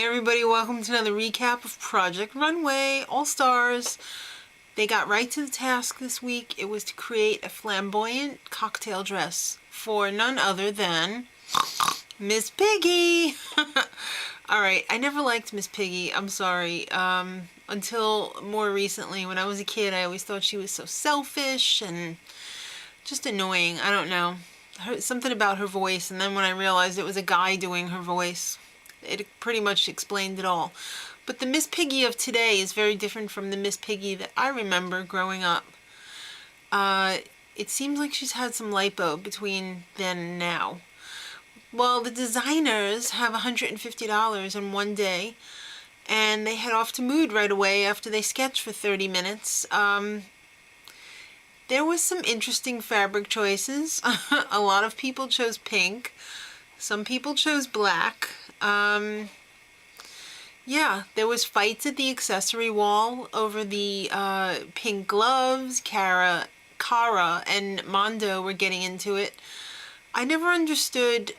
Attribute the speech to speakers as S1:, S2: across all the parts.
S1: everybody, welcome to another recap of Project Runway All-Stars. They got right to the task this week. It was to create a flamboyant cocktail dress for none other than Miss Piggy. Alright, I never liked Miss Piggy, I'm sorry. Until more recently, when I was a kid, I always thought she was so selfish and just annoying. I don't know. Something about her voice, and then when I realized it was a guy doing her voice, it pretty much explained it all. But the Miss Piggy of today is very different from the Miss Piggy that I remember growing up. It seems like she's had some lipo between then and now. Well, the designers have $150 in one day, and they head off to Mood right away after they sketch for 30 minutes. There was some interesting fabric choices. A lot of people chose pink. Some people chose black. Yeah, there was fights at the accessory wall over the pink gloves. Kara and Mondo were getting into it. I never understood.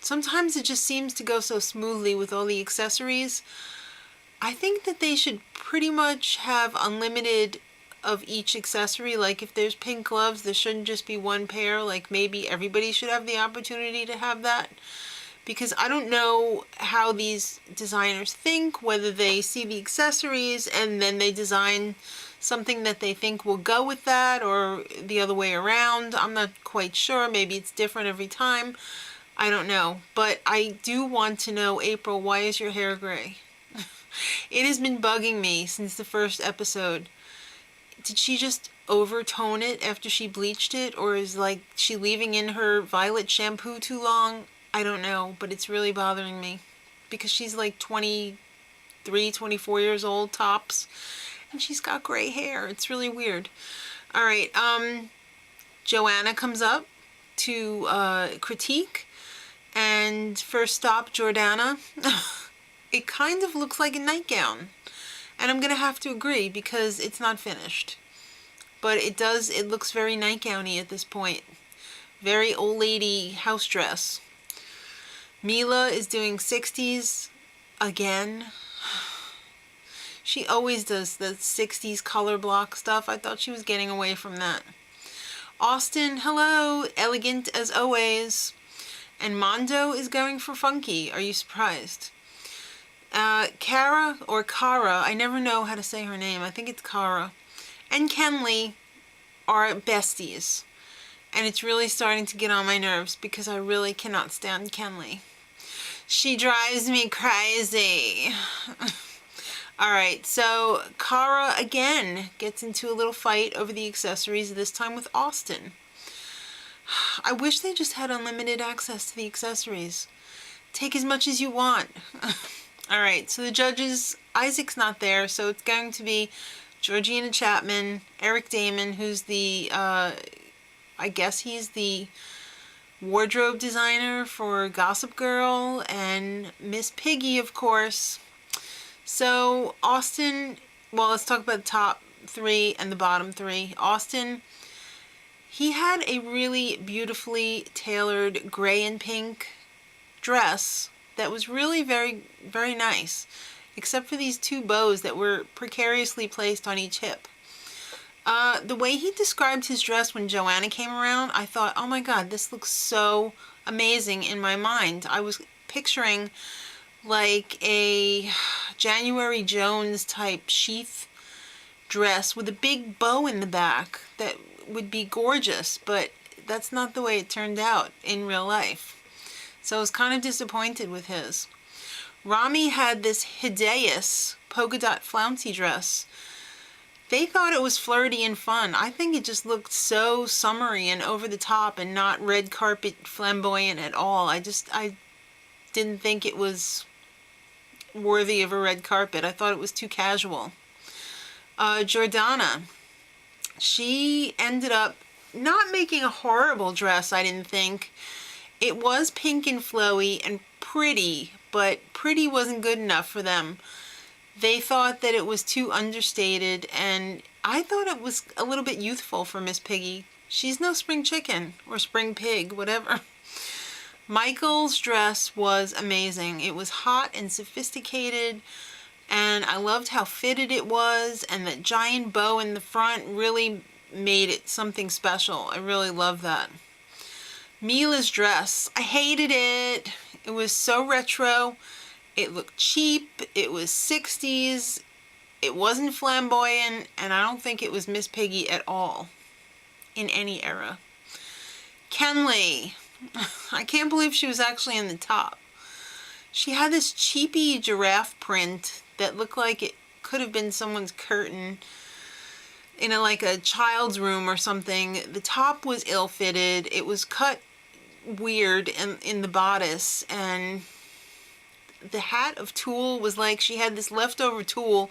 S1: Sometimes it just seems to go so smoothly with all the accessories. I think that they should pretty much have unlimited of each accessory. Like if there's pink gloves, there shouldn't just be one pair. Like maybe everybody should have the opportunity to have that. Because I don't know how these designers think, whether they see the accessories and then they design something that they think will go with that, or the other way around. I'm not quite sure. Maybe it's different every time. I don't know. But I do want to know, April, why is your hair gray? It has been bugging me since the first episode. Did she just overtone it after she bleached it? Or is like she leaving in her violet shampoo too long? I don't know, but it's really bothering me because she's like 23, 24 years old tops, and she's got gray hair. It's really weird. All right, Joanna comes up to critique, and first stop, Jordana. It kind of looks like a nightgown, and I'm gonna have to agree because it's not finished, but it looks very nightgowny at this point. Very old lady house dress. Mila is doing 60s again. She always does the 60s color block stuff. I thought she was getting away from that. Austin, hello, elegant as always. And Mondo is going for funky. Are you surprised? Kara, I never know how to say her name. I think it's Kara. And Kenley are besties. And it's really starting to get on my nerves because I really cannot stand Kenley. She drives me crazy. Alright, so Kara again gets into a little fight over the accessories, this time with Austin. I wish they just had unlimited access to the accessories. Take as much as you want. Alright, so the judges, Isaac's not there, so it's going to be Georgina Chapman, Eric Damon, who's the, I guess he's the wardrobe designer for Gossip Girl, and Miss Piggy, of course. So Austin, well, let's talk about the top three and the bottom three. Austin, he had a really beautifully tailored gray and pink dress that was really very, very nice, except for these two bows that were precariously placed on each hip. The way he described his dress when Joanna came around, I thought, oh my god, this looks so amazing in my mind. I was picturing like a January Jones type sheath dress with a big bow in the back that would be gorgeous, but that's not the way it turned out in real life. So I was kind of disappointed with his. Rami had this hideous polka dot flouncy dress. They thought it was flirty and fun. I think it just looked so summery and over the top and not red carpet flamboyant at all. I didn't think it was worthy of a red carpet. I thought it was too casual. Jordana, she ended up not making a horrible dress, I didn't think. It was pink and flowy and pretty, but pretty wasn't good enough for them. They thought that it was too understated, and I thought it was a little bit youthful for Miss Piggy. She's no spring chicken or spring pig, whatever. Michael's dress was amazing. It was hot and sophisticated, and I loved how fitted it was, and that giant bow in the front really made it something special. I really love that. Mila's dress, I hated it. It was so retro. It looked cheap. It was 60s. It wasn't flamboyant, and I don't think it was Miss Piggy at all in any era. Kenley, I can't believe she was actually in the top. She had this cheapy giraffe print that looked like it could have been someone's curtain in like a child's room or something. The top was ill-fitted. It was cut weird in the bodice, and the hat of tulle was like she had this leftover tulle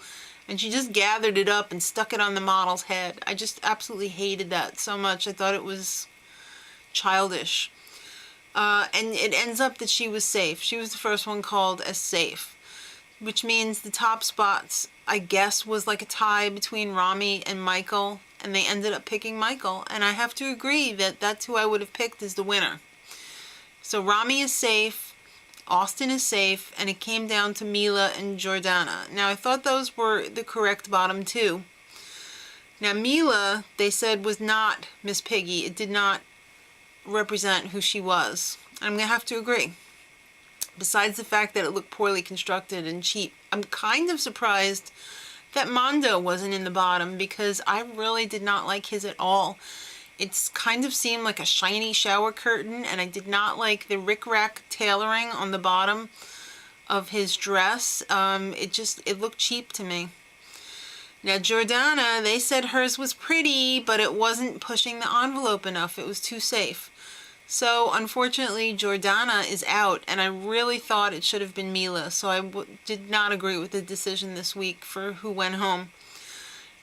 S1: and she just gathered it up and stuck it on the model's head. I just absolutely hated that so much. I thought it was childish. And it ends up that she was safe. She was the first one called as safe, which means the top spots, I guess, was like a tie between Rami and Michael, and they ended up picking Michael. And I have to agree that that's who I would have picked as the winner. So Rami is safe, Austin is safe, and it came down to Mila and Jordana. Now, I thought those were the correct bottom two. Now, Mila, they said, was not Miss Piggy. It did not represent who she was. I'm going to have to agree. Besides the fact that it looked poorly constructed and cheap, I'm kind of surprised that Mondo wasn't in the bottom, because I really did not like his at all. It kind of seemed like a shiny shower curtain, and I did not like the rickrack tailoring on the bottom of his dress. It looked cheap to me. Now, Jordana, they said hers was pretty, but it wasn't pushing the envelope enough. It was too safe. So, unfortunately, Jordana is out, and I really thought it should have been Mila, so I did not agree with the decision this week for who went home.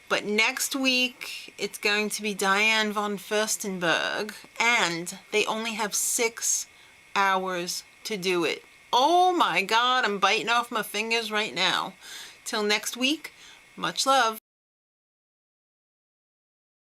S1: But next week, it's going to be Diane von Furstenberg, and they only have 6 hours to do it. Oh my God, I'm biting off my fingers right now. Till next week, much love.